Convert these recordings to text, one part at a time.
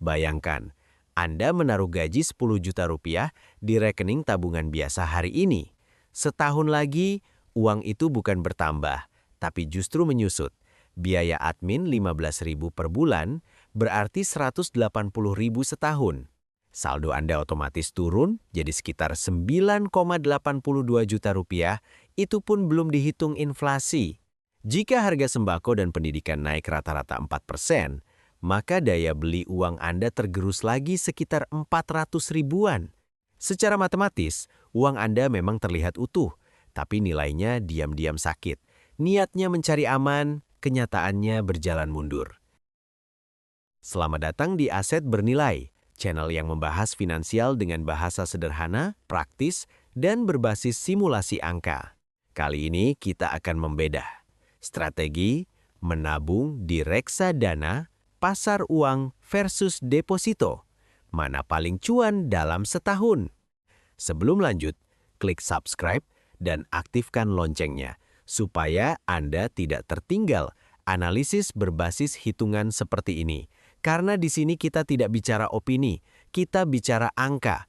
Bayangkan, Anda menaruh gaji 10 juta rupiah di rekening tabungan biasa hari ini. Setahun lagi, uang itu bukan bertambah, tapi justru menyusut. Biaya admin 15.000 per bulan berarti 180.000 setahun. Saldo Anda otomatis turun jadi sekitar 9,82 juta rupiah, itu pun belum dihitung inflasi. Jika harga sembako dan pendidikan naik rata-rata 4%, maka daya beli uang Anda tergerus lagi sekitar 400 ribuan. Secara matematis, uang Anda memang terlihat utuh, tapi nilainya diam-diam sakit. Niatnya mencari aman, kenyataannya berjalan mundur. Selamat datang di Aset Bernilai, channel yang membahas finansial dengan bahasa sederhana, praktis, dan berbasis simulasi angka. Kali ini kita akan membedah strategi menabung di reksadana, pasar uang versus deposito. Mana paling cuan dalam setahun? Sebelum lanjut, klik subscribe dan aktifkan loncengnya supaya Anda tidak tertinggal analisis berbasis hitungan seperti ini. Karena di sini kita tidak bicara opini, kita bicara angka.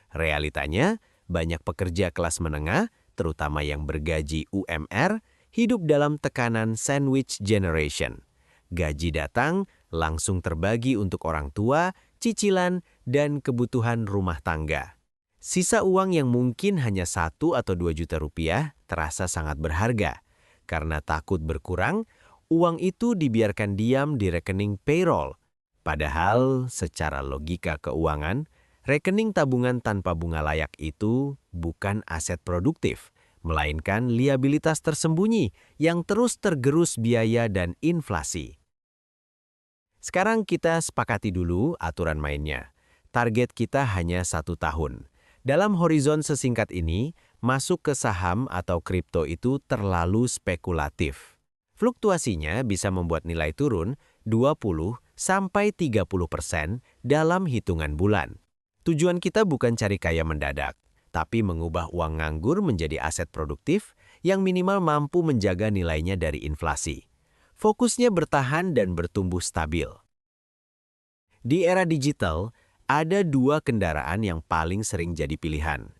Realitanya, banyak pekerja kelas menengah, terutama yang bergaji UMR, hidup dalam tekanan sandwich generation. Gaji datang, langsung terbagi untuk orang tua, cicilan, dan kebutuhan rumah tangga. Sisa uang yang mungkin hanya 1 atau 2 juta rupiah terasa sangat berharga. Karena takut berkurang, uang itu dibiarkan diam di rekening payroll. Padahal, secara logika keuangan, rekening tabungan tanpa bunga layak itu bukan aset produktif, melainkan liabilitas tersembunyi yang terus tergerus biaya dan inflasi. Sekarang kita sepakati dulu aturan mainnya. Target kita hanya 1 tahun. Dalam horizon sesingkat ini, masuk ke saham atau kripto itu terlalu spekulatif. Fluktuasinya bisa membuat nilai turun 20–30% dalam hitungan bulan. Tujuan kita bukan cari kaya mendadak, tapi mengubah uang nganggur menjadi aset produktif yang minimal mampu menjaga nilainya dari inflasi. Fokusnya bertahan dan bertumbuh stabil. Di era digital, ada 2 kendaraan yang paling sering jadi pilihan.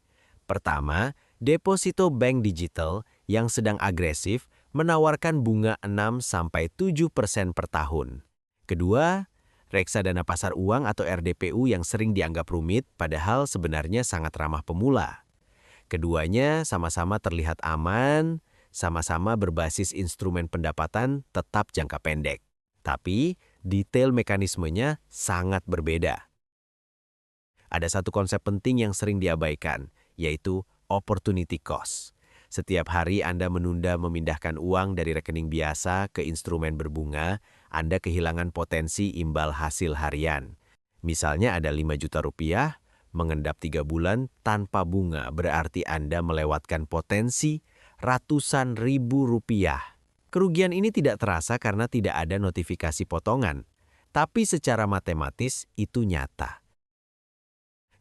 Pertama, deposito bank digital yang sedang agresif menawarkan bunga 6–7% per tahun. Kedua, reksadana pasar uang atau RDPU yang sering dianggap rumit padahal sebenarnya sangat ramah pemula. Keduanya sama-sama terlihat aman, sama-sama berbasis instrumen pendapatan tetap jangka pendek. Tapi, detail mekanismenya sangat berbeda. Ada satu konsep penting yang sering diabaikan, yaitu opportunity cost. Setiap hari Anda menunda memindahkan uang dari rekening biasa ke instrumen berbunga, Anda kehilangan potensi imbal hasil harian. Misalnya ada 5 juta rupiah, mengendap 3 bulan tanpa bunga berarti Anda melewatkan potensi ratusan ribu rupiah. Kerugian ini tidak terasa karena tidak ada notifikasi potongan, tapi secara matematis itu nyata.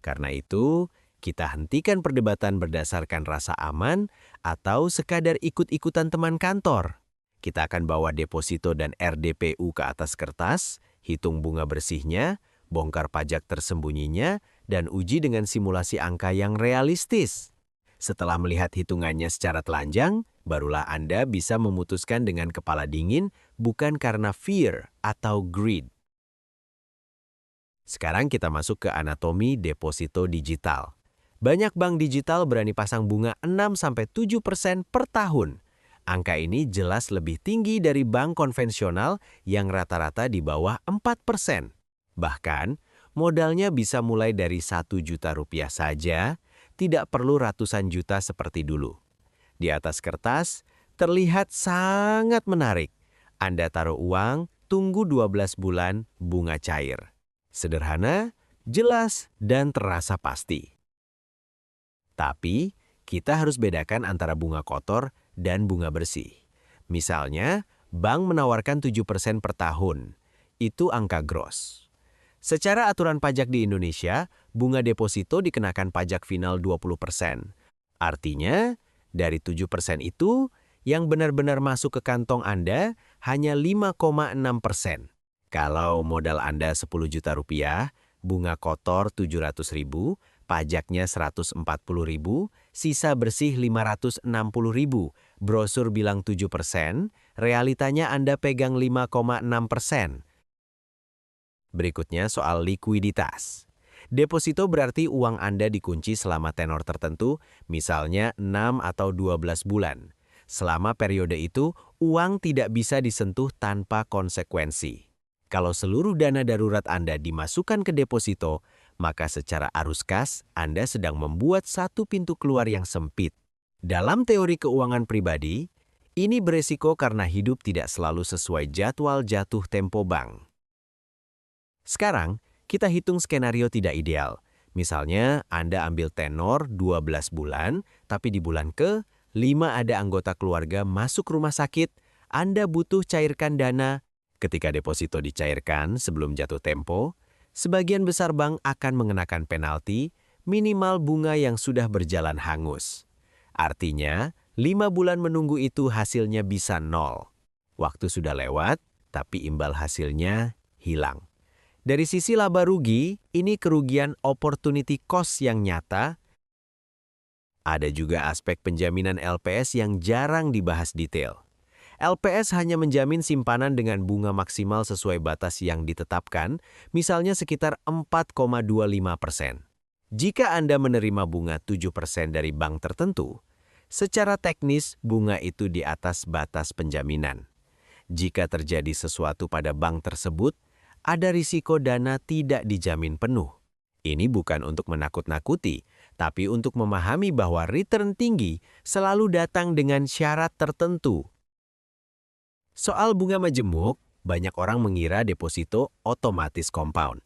Karena itu, kita hentikan perdebatan berdasarkan rasa aman atau sekadar ikut-ikutan teman kantor. Kita akan bawa deposito dan RDPU ke atas kertas, hitung bunga bersihnya, bongkar pajak tersembunyinya, dan uji dengan simulasi angka yang realistis. Setelah melihat hitungannya secara telanjang, barulah Anda bisa memutuskan dengan kepala dingin, bukan karena fear atau greed. Sekarang kita masuk ke anatomi deposito digital. Banyak bank digital berani pasang bunga 6–7% per tahun. Angka ini jelas lebih tinggi dari bank konvensional yang rata-rata di bawah 4%. Bahkan, modalnya bisa mulai dari 1 juta rupiah saja, tidak perlu ratusan juta seperti dulu. Di atas kertas, terlihat sangat menarik. Anda taruh uang, tunggu 12 bulan, bunga cair. Sederhana, jelas, dan terasa pasti. Tapi, kita harus bedakan antara bunga kotor dan bunga bersih. Misalnya, bank menawarkan 7% per tahun. Itu angka gross. Secara aturan pajak di Indonesia, bunga deposito dikenakan pajak final 20%. Artinya, dari 7% itu, yang benar-benar masuk ke kantong Anda hanya 5,6%. Kalau modal Anda 10 juta rupiah, bunga kotor 700.000, pajaknya 140.000, sisa bersih 560.000, brosur bilang 7%, realitanya Anda pegang 5,6%. Berikutnya soal likuiditas. Deposito berarti uang Anda dikunci selama tenor tertentu, misalnya 6 atau 12 bulan. Selama periode itu, uang tidak bisa disentuh tanpa konsekuensi. Kalau seluruh dana darurat Anda dimasukkan ke deposito, maka secara arus kas, Anda sedang membuat satu pintu keluar yang sempit. Dalam teori keuangan pribadi, ini beresiko karena hidup tidak selalu sesuai jadwal jatuh tempo bank. Sekarang, kita hitung skenario tidak ideal. Misalnya, Anda ambil tenor 12 bulan, tapi di bulan ke-5 ada anggota keluarga masuk rumah sakit, Anda butuh cairkan dana. Ketika deposito dicairkan sebelum jatuh tempo, sebagian besar bank akan mengenakan penalti, minimal bunga yang sudah berjalan hangus. Artinya, 5 bulan menunggu itu hasilnya bisa 0. Waktu sudah lewat, tapi imbal hasilnya hilang. Dari sisi laba rugi, ini kerugian opportunity cost yang nyata. Ada juga aspek penjaminan LPS yang jarang dibahas detail. LPS hanya menjamin simpanan dengan bunga maksimal sesuai batas yang ditetapkan, misalnya sekitar 4,25%. Jika Anda menerima bunga 7% dari bank tertentu, secara teknis bunga itu di atas batas penjaminan. Jika terjadi sesuatu pada bank tersebut, ada risiko dana tidak dijamin penuh. Ini bukan untuk menakut-nakuti, tapi untuk memahami bahwa return tinggi selalu datang dengan syarat tertentu. Soal bunga majemuk, banyak orang mengira deposito otomatis compound.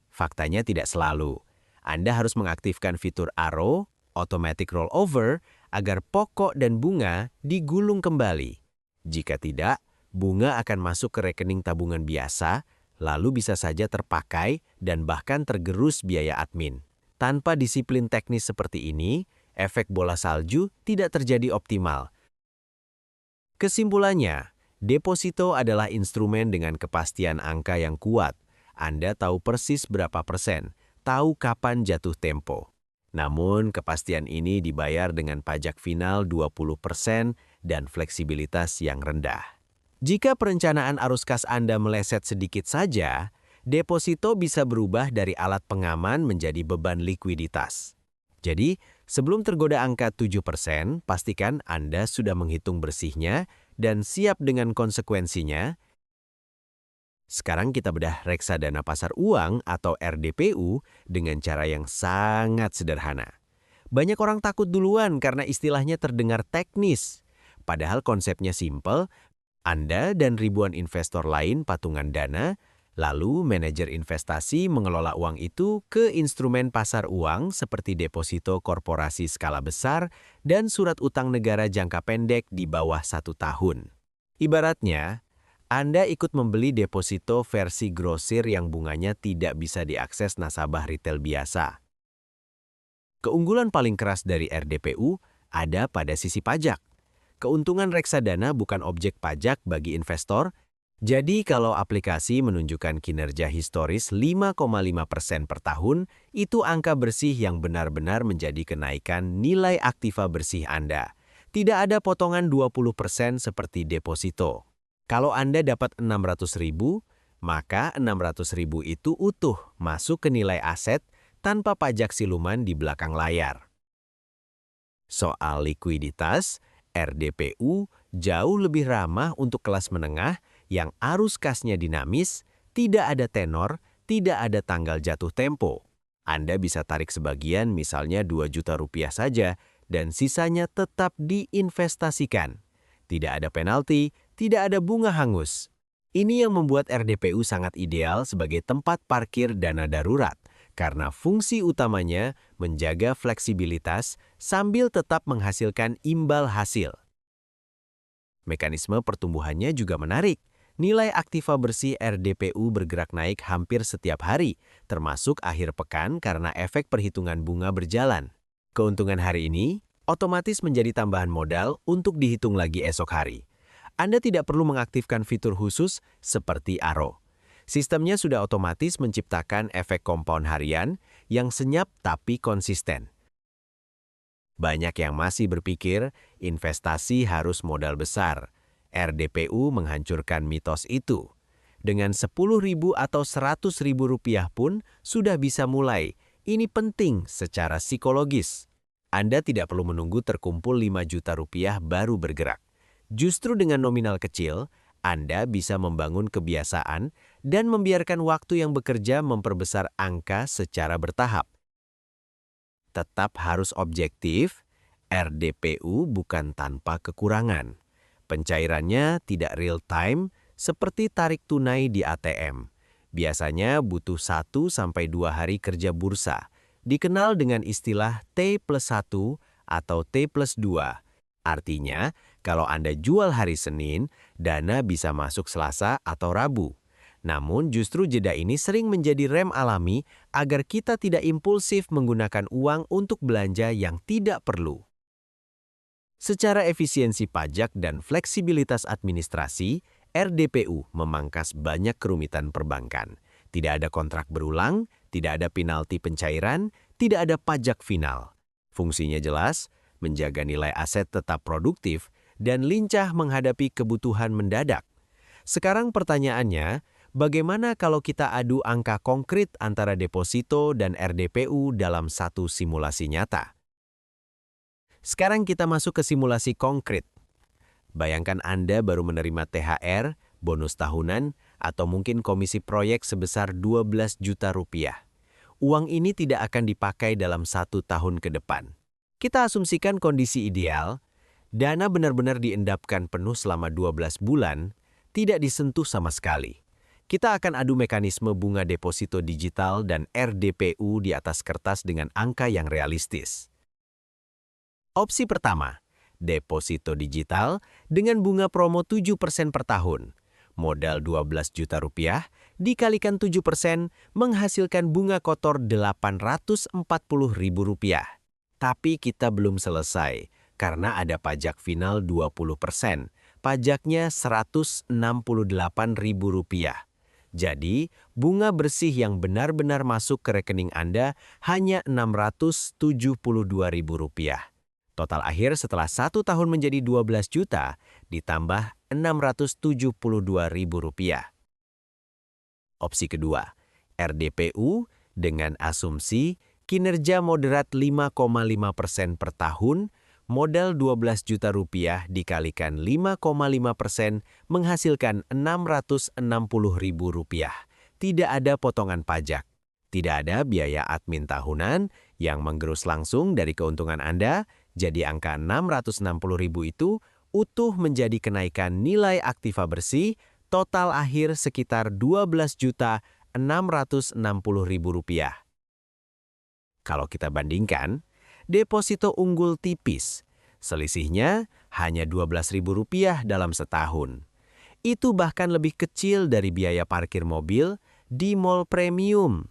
Faktanya tidak selalu. Anda harus mengaktifkan fitur ARO, automatic rollover, agar pokok dan bunga digulung kembali. Jika tidak, bunga akan masuk ke rekening tabungan biasa, lalu bisa saja terpakai dan bahkan tergerus biaya admin. Tanpa disiplin teknis seperti ini, efek bola salju tidak terjadi optimal. Kesimpulannya, deposito adalah instrumen dengan kepastian angka yang kuat. Anda tahu persis berapa persen, tahu kapan jatuh tempo. Namun, kepastian ini dibayar dengan pajak final 20% dan fleksibilitas yang rendah. Jika perencanaan arus kas Anda meleset sedikit saja, deposito bisa berubah dari alat pengaman menjadi beban likuiditas. Jadi, sebelum tergoda angka 7%, pastikan Anda sudah menghitung bersihnya dan siap dengan konsekuensinya. Sekarang kita bedah reksadana pasar uang atau RDPU dengan cara yang sangat sederhana. Banyak orang takut duluan karena istilahnya terdengar teknis. Padahal konsepnya simpel. Anda dan ribuan investor lain patungan dana, lalu manajer investasi mengelola uang itu ke instrumen pasar uang seperti deposito korporasi skala besar dan surat utang negara jangka pendek di bawah 1 tahun. Ibaratnya, Anda ikut membeli deposito versi grosir yang bunganya tidak bisa diakses nasabah retail biasa. Keunggulan paling keras dari RDPU ada pada sisi pajak. Keuntungan reksadana bukan objek pajak bagi investor, jadi kalau aplikasi menunjukkan kinerja historis 5,5% per tahun, itu angka bersih yang benar-benar menjadi kenaikan nilai aktiva bersih Anda. Tidak ada potongan 20% seperti deposito. Kalau Anda dapat 600.000, maka 600.000 itu utuh masuk ke nilai aset tanpa pajak siluman di belakang layar. Soal likuiditas, RDPU jauh lebih ramah untuk kelas menengah yang arus kasnya dinamis, tidak ada tenor, tidak ada tanggal jatuh tempo. Anda bisa tarik sebagian misalnya 2 juta rupiah saja dan sisanya tetap diinvestasikan. Tidak ada penalti, tidak ada bunga hangus. Ini yang membuat RDPU sangat ideal sebagai tempat parkir dana darurat. Karena fungsi utamanya menjaga fleksibilitas sambil tetap menghasilkan imbal hasil. Mekanisme pertumbuhannya juga menarik. Nilai aktiva bersih RDPU bergerak naik hampir setiap hari, termasuk akhir pekan karena efek perhitungan bunga berjalan. Keuntungan hari ini otomatis menjadi tambahan modal untuk dihitung lagi esok hari. Anda tidak perlu mengaktifkan fitur khusus seperti ARO. Sistemnya sudah otomatis menciptakan efek kompaun harian yang senyap tapi konsisten. Banyak yang masih berpikir investasi harus modal besar. RDPU menghancurkan mitos itu. Dengan 10.000 atau 100.000 rupiah pun sudah bisa mulai. Ini penting secara psikologis. Anda tidak perlu menunggu terkumpul 5 juta rupiah baru bergerak. Justru dengan nominal kecil, Anda bisa membangun kebiasaan dan membiarkan waktu yang bekerja memperbesar angka secara bertahap. Tetap harus objektif, RDPU bukan tanpa kekurangan. Pencairannya tidak real time seperti tarik tunai di ATM. Biasanya butuh 1-2 hari kerja bursa, dikenal dengan istilah T+1 atau T+2. Artinya, kalau Anda jual hari Senin, dana bisa masuk Selasa atau Rabu. Namun justru jeda ini sering menjadi rem alami agar kita tidak impulsif menggunakan uang untuk belanja yang tidak perlu. Secara efisiensi pajak dan fleksibilitas administrasi, RDPU memangkas banyak kerumitan perbankan. Tidak ada kontrak berulang, tidak ada penalti pencairan, tidak ada pajak final. Fungsinya jelas, menjaga nilai aset tetap produktif, dan lincah menghadapi kebutuhan mendadak. Sekarang pertanyaannya, bagaimana kalau kita adu angka konkret antara deposito dan RDPU dalam satu simulasi nyata? Sekarang kita masuk ke simulasi konkret. Bayangkan Anda baru menerima THR, bonus tahunan, atau mungkin komisi proyek sebesar 12 juta rupiah. Uang ini tidak akan dipakai dalam 1 tahun ke depan. Kita asumsikan kondisi ideal, dana benar-benar diendapkan penuh selama 12 bulan, tidak disentuh sama sekali. Kita akan adu mekanisme bunga deposito digital dan RDPU di atas kertas dengan angka yang realistis. Opsi pertama, deposito digital dengan bunga promo 7% per tahun. Modal 12 juta rupiah dikalikan 7% menghasilkan bunga kotor 840.000 rupiah. Tapi kita belum selesai, karena ada pajak final 20%. Pajaknya Rp168.000. Jadi, bunga bersih yang benar-benar masuk ke rekening Anda hanya Rp672.000. Total akhir setelah 1 tahun menjadi 12 juta, ditambah Rp672.000. Opsi kedua, RDPU dengan asumsi kinerja moderat 5,5% per tahun, modal 12 juta rupiah dikalikan 5,5% menghasilkan Rp660.000. Tidak ada potongan pajak, tidak ada biaya admin tahunan yang menggerus langsung dari keuntungan Anda, jadi angka Rp660.000 itu utuh menjadi kenaikan nilai aktiva bersih, total akhir sekitar Rp12.660.000. Kalau kita bandingkan, deposito unggul tipis. Selisihnya hanya Rp12.000 dalam setahun. Itu bahkan lebih kecil dari biaya parkir mobil di mall premium.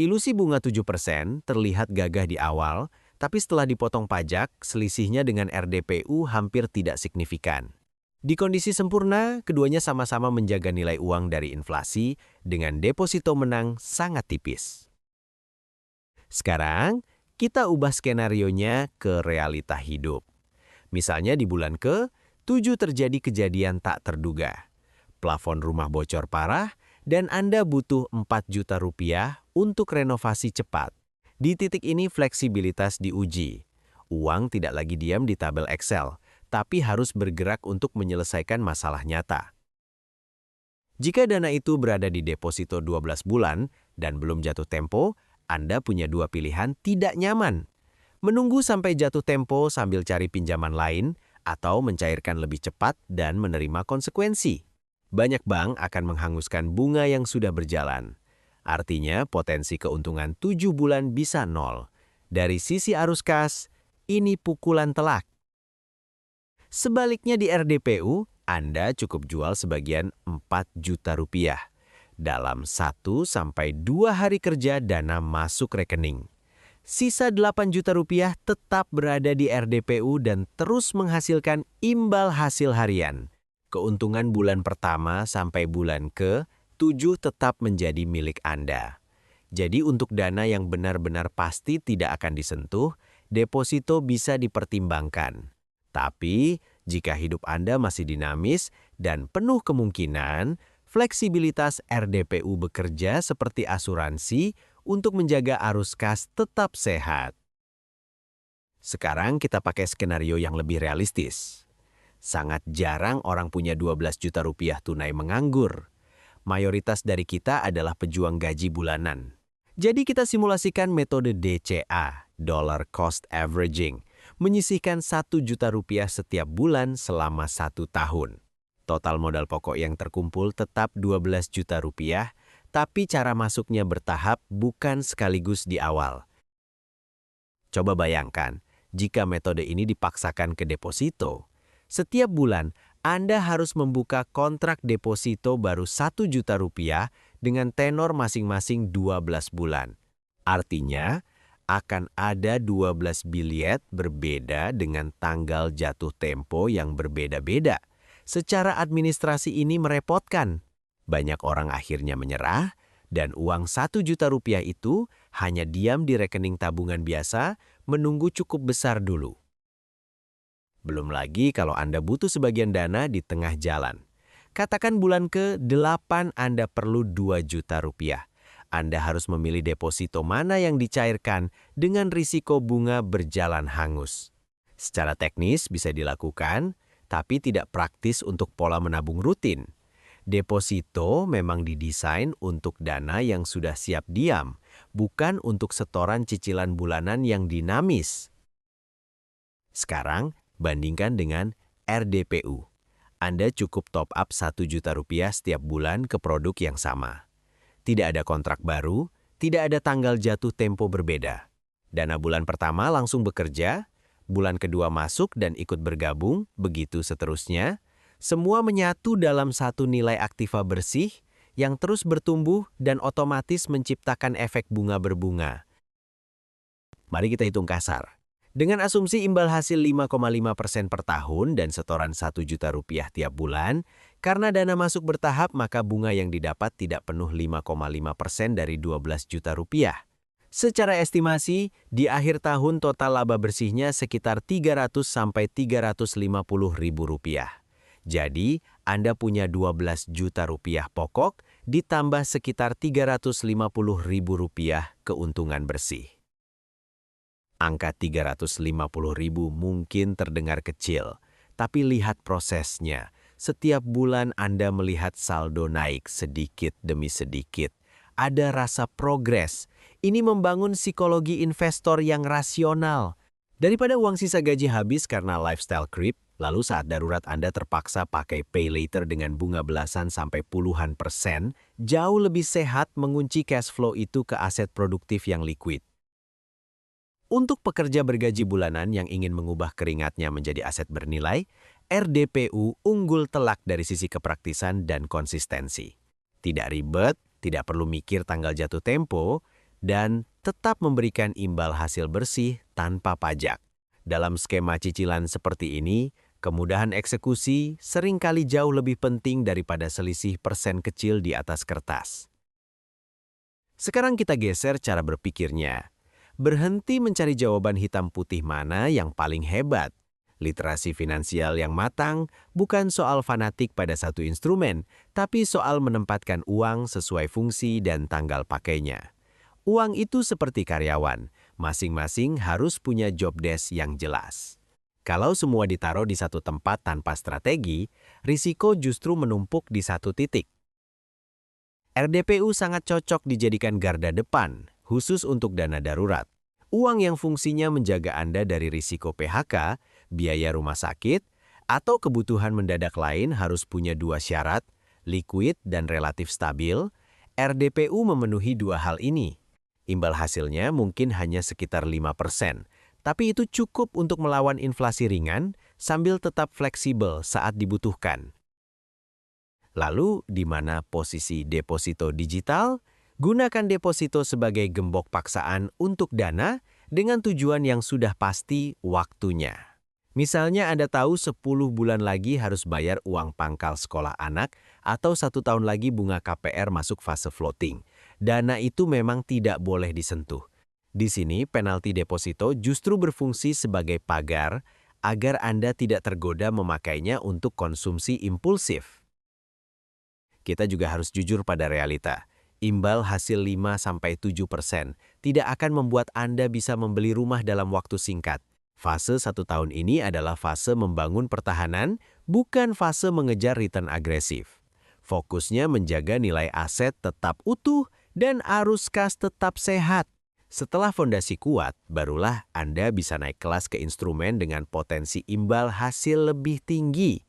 Ilusi bunga 7% terlihat gagah di awal, tapi setelah dipotong pajak, selisihnya dengan RDPU hampir tidak signifikan. Di kondisi sempurna, keduanya sama-sama menjaga nilai uang dari inflasi dengan deposito menang sangat tipis. Sekarang, kita ubah skenarionya ke realita hidup. Misalnya di bulan ke-7 terjadi kejadian tak terduga. Plafon rumah bocor parah dan Anda butuh 4 juta rupiah untuk renovasi cepat. Di titik ini fleksibilitas diuji. Uang tidak lagi diam di tabel Excel, tapi harus bergerak untuk menyelesaikan masalah nyata. Jika dana itu berada di deposito 12 bulan dan belum jatuh tempo, Anda punya 2 pilihan tidak nyaman. Menunggu sampai jatuh tempo sambil cari pinjaman lain, atau mencairkan lebih cepat dan menerima konsekuensi. Banyak bank akan menghanguskan bunga yang sudah berjalan. Artinya potensi keuntungan 7 bulan bisa 0. Dari sisi arus kas, ini pukulan telak. Sebaliknya di RDPU, Anda cukup jual sebagian 4 juta rupiah. Dalam 1-2 hari kerja dana masuk rekening. Sisa 8 juta rupiah tetap berada di RDPU dan terus menghasilkan imbal hasil harian. Keuntungan bulan pertama sampai bulan ke-7 7 tetap menjadi milik Anda. Jadi untuk dana yang benar-benar pasti tidak akan disentuh, deposito bisa dipertimbangkan. Tapi, jika hidup Anda masih dinamis dan penuh kemungkinan, fleksibilitas RDPU bekerja seperti asuransi untuk menjaga arus kas tetap sehat. Sekarang kita pakai skenario yang lebih realistis. Sangat jarang orang punya 12 juta rupiah tunai menganggur. Mayoritas dari kita adalah pejuang gaji bulanan. Jadi kita simulasikan metode DCA, Dollar Cost Averaging, menyisihkan 1 juta rupiah setiap bulan selama 1 tahun. Total modal pokok yang terkumpul tetap 12 juta rupiah, tapi cara masuknya bertahap bukan sekaligus di awal. Coba bayangkan, jika metode ini dipaksakan ke deposito, setiap bulan Anda harus membuka kontrak deposito baru 1 juta rupiah dengan tenor masing-masing 12 bulan. Artinya, akan ada 12 billet berbeda dengan tanggal jatuh tempo yang berbeda-beda. Secara administrasi ini merepotkan. Banyak orang akhirnya menyerah, dan uang 1 juta rupiah itu hanya diam di rekening tabungan biasa, menunggu cukup besar dulu. Belum lagi kalau Anda butuh sebagian dana di tengah jalan. Katakan bulan ke-8 Anda perlu 2 juta rupiah. Anda harus memilih deposito mana yang dicairkan dengan risiko bunga berjalan hangus. Secara teknis bisa dilakukan, tapi tidak praktis untuk pola menabung rutin. Deposito memang didesain untuk dana yang sudah siap diam, bukan untuk setoran cicilan bulanan yang dinamis. Sekarang, bandingkan dengan RDPU. Anda cukup top up 1 juta rupiah setiap bulan ke produk yang sama. Tidak ada kontrak baru, tidak ada tanggal jatuh tempo berbeda. Dana bulan pertama langsung bekerja, bulan kedua masuk dan ikut bergabung, begitu seterusnya. Semua menyatu dalam satu nilai aktiva bersih yang terus bertumbuh dan otomatis menciptakan efek bunga berbunga. Mari kita hitung kasar. Dengan asumsi imbal hasil 5,5% per tahun dan setoran 1 juta rupiah tiap bulan, karena dana masuk bertahap maka bunga yang didapat tidak penuh 5,5% dari 12 juta rupiah. Secara estimasi, di akhir tahun total laba bersihnya sekitar 300 sampai 350 ribu rupiah. Jadi, Anda punya 12 juta rupiah pokok ditambah sekitar 350 ribu rupiah keuntungan bersih. Angka 350 ribu mungkin terdengar kecil, tapi lihat prosesnya. Setiap bulan Anda melihat saldo naik sedikit demi sedikit. Ada rasa progres. Ini membangun psikologi investor yang rasional. Daripada uang sisa gaji habis karena lifestyle creep, lalu saat darurat Anda terpaksa pakai pay later dengan bunga belasan sampai puluhan persen, jauh lebih sehat mengunci cash flow itu ke aset produktif yang liquid. Untuk pekerja bergaji bulanan yang ingin mengubah keringatnya menjadi aset bernilai, RDPU unggul telak dari sisi kepraktisan dan konsistensi. Tidak ribet, tidak perlu mikir tanggal jatuh tempo, dan tetap memberikan imbal hasil bersih tanpa pajak. Dalam skema cicilan seperti ini, kemudahan eksekusi seringkali jauh lebih penting daripada selisih persen kecil di atas kertas. Sekarang kita geser cara berpikirnya. Berhenti mencari jawaban hitam putih mana yang paling hebat. Literasi finansial yang matang bukan soal fanatik pada satu instrumen, tapi soal menempatkan uang sesuai fungsi dan tanggal pakainya. Uang itu seperti karyawan, masing-masing harus punya job desk yang jelas. Kalau semua ditaruh di satu tempat tanpa strategi, risiko justru menumpuk di satu titik. RDPU sangat cocok dijadikan garda depan, khusus untuk dana darurat. Uang yang fungsinya menjaga Anda dari risiko PHK, biaya rumah sakit, atau kebutuhan mendadak lain harus punya dua syarat, liquid dan relatif stabil. RDPU memenuhi dua hal ini. Imbal hasilnya mungkin hanya sekitar 5%, tapi itu cukup untuk melawan inflasi ringan sambil tetap fleksibel saat dibutuhkan. Lalu, di mana posisi deposito digital? Gunakan deposito sebagai gembok paksaan untuk dana dengan tujuan yang sudah pasti waktunya. Misalnya Anda tahu 10 bulan lagi harus bayar uang pangkal sekolah anak atau 1 tahun lagi bunga KPR masuk fase floating. Dana itu memang tidak boleh disentuh. Di sini penalti deposito justru berfungsi sebagai pagar agar Anda tidak tergoda memakainya untuk konsumsi impulsif. Kita juga harus jujur pada realita. Imbal hasil 5-7% tidak akan membuat Anda bisa membeli rumah dalam waktu singkat. Fase 1 tahun ini adalah fase membangun pertahanan, bukan fase mengejar return agresif. Fokusnya menjaga nilai aset tetap utuh dan arus kas tetap sehat. Setelah fondasi kuat, barulah Anda bisa naik kelas ke instrumen dengan potensi imbal hasil lebih tinggi.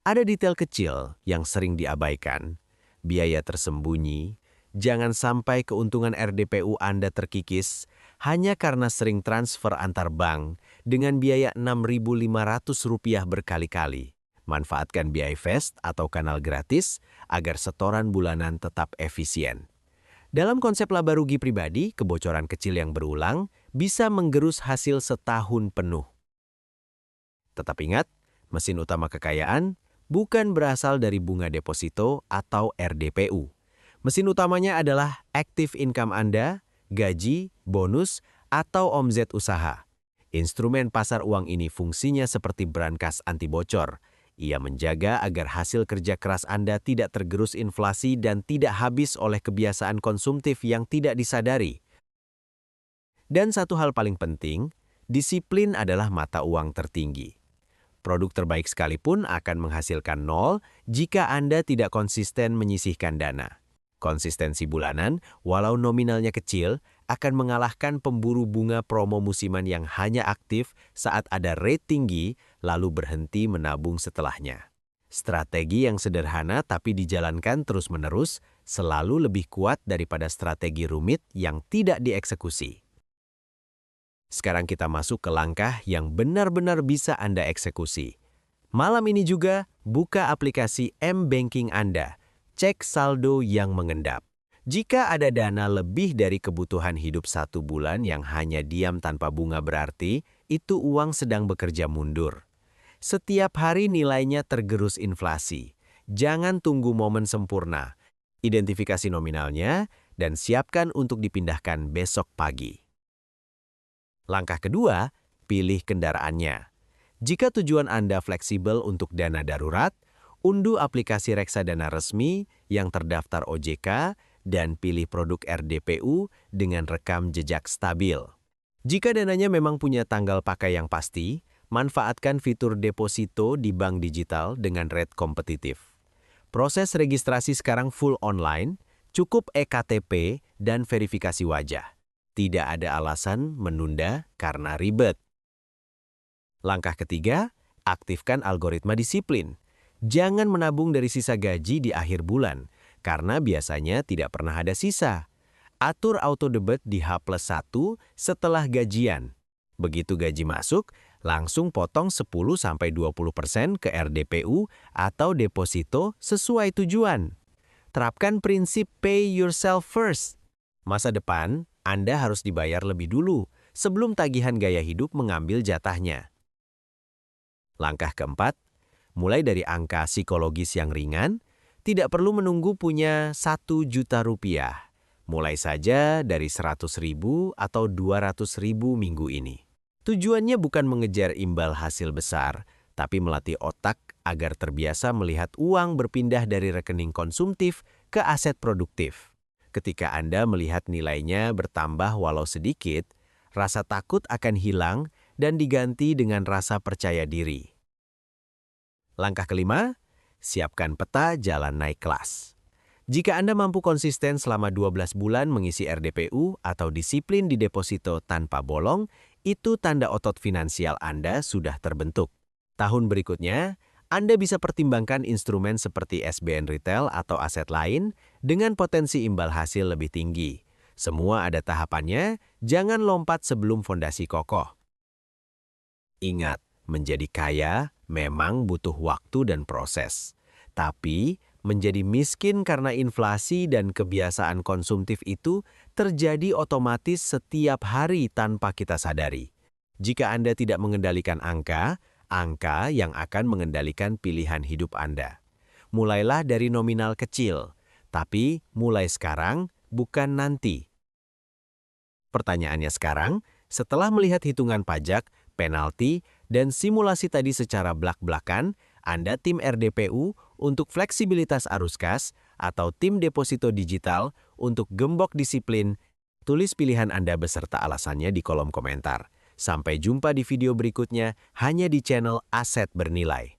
Ada detail kecil yang sering diabaikan, biaya tersembunyi. Jangan sampai keuntungan RDPU Anda terkikis hanya karena sering transfer antar bank dengan biaya Rp6.500 berkali-kali. Manfaatkan BI-Fast atau kanal gratis agar setoran bulanan tetap efisien. Dalam konsep laba rugi pribadi, kebocoran kecil yang berulang bisa menggerus hasil setahun penuh. Tetap ingat, mesin utama kekayaan bukan berasal dari bunga deposito atau RDPU. Mesin utamanya adalah active income Anda, gaji, bonus, atau omzet usaha. Instrumen pasar uang ini fungsinya seperti brankas anti bocor. Ia menjaga agar hasil kerja keras Anda tidak tergerus inflasi dan tidak habis oleh kebiasaan konsumtif yang tidak disadari. Dan satu hal paling penting, disiplin adalah mata uang tertinggi. Produk terbaik sekalipun akan menghasilkan nol jika Anda tidak konsisten menyisihkan dana. Konsistensi bulanan, walau nominalnya kecil, akan mengalahkan pemburu bunga promo musiman yang hanya aktif saat ada rate tinggi, lalu berhenti menabung setelahnya. Strategi yang sederhana tapi dijalankan terus-menerus selalu lebih kuat daripada strategi rumit yang tidak dieksekusi. Sekarang kita masuk ke langkah yang benar-benar bisa Anda eksekusi. Malam ini juga, buka aplikasi M-Banking Anda. Cek saldo yang mengendap. Jika ada dana lebih dari kebutuhan hidup 1 bulan yang hanya diam tanpa bunga berarti, itu uang sedang bekerja mundur. Setiap hari nilainya tergerus inflasi. Jangan tunggu momen sempurna. Identifikasi nominalnya dan siapkan untuk dipindahkan besok pagi. Langkah kedua, pilih kendaraannya. Jika tujuan Anda fleksibel untuk dana darurat, unduh aplikasi reksadana resmi yang terdaftar OJK dan pilih produk RDPU dengan rekam jejak stabil. Jika dananya memang punya tanggal pakai yang pasti, manfaatkan fitur deposito di bank digital dengan rate kompetitif. Proses registrasi sekarang full online, cukup eKTP dan verifikasi wajah. Tidak ada alasan menunda karena ribet. Langkah ketiga, aktifkan algoritma disiplin. Jangan menabung dari sisa gaji di akhir bulan, karena biasanya tidak pernah ada sisa. Atur auto debit di H+1 setelah gajian. Begitu gaji masuk, langsung potong 10-20% ke RDPU atau deposito sesuai tujuan. Terapkan prinsip pay yourself first. Masa depan, Anda harus dibayar lebih dulu sebelum tagihan gaya hidup mengambil jatahnya. Langkah keempat, mulai dari angka psikologis yang ringan, tidak perlu menunggu punya 1 juta rupiah. Mulai saja dari 100.000 atau 200.000 minggu ini. Tujuannya bukan mengejar imbal hasil besar, tapi melatih otak agar terbiasa melihat uang berpindah dari rekening konsumtif ke aset produktif. Ketika Anda melihat nilainya bertambah walau sedikit, rasa takut akan hilang dan diganti dengan rasa percaya diri. Langkah kelima, siapkan peta jalan naik kelas. Jika Anda mampu konsisten selama 12 bulan mengisi RDPU atau disiplin di deposito tanpa bolong, itu tanda otot finansial Anda sudah terbentuk. Tahun berikutnya, Anda bisa pertimbangkan instrumen seperti SBN Retail atau aset lain dengan potensi imbal hasil lebih tinggi. Semua ada tahapannya, jangan lompat sebelum fondasi kokoh. Ingat, menjadi kaya memang butuh waktu dan proses. Tapi, menjadi miskin karena inflasi dan kebiasaan konsumtif itu terjadi otomatis setiap hari tanpa kita sadari. Jika Anda tidak mengendalikan angka, angka yang akan mengendalikan pilihan hidup Anda. Mulailah dari nominal kecil, tapi mulai sekarang, bukan nanti. Pertanyaannya sekarang, setelah melihat hitungan pajak, penalti, dan simulasi tadi secara blak-blakan, Anda tim RDPU untuk fleksibilitas arus kas atau tim deposito digital untuk gembok disiplin. Tulis pilihan Anda beserta alasannya di kolom komentar. Sampai jumpa di video berikutnya hanya di channel Aset Bernilai.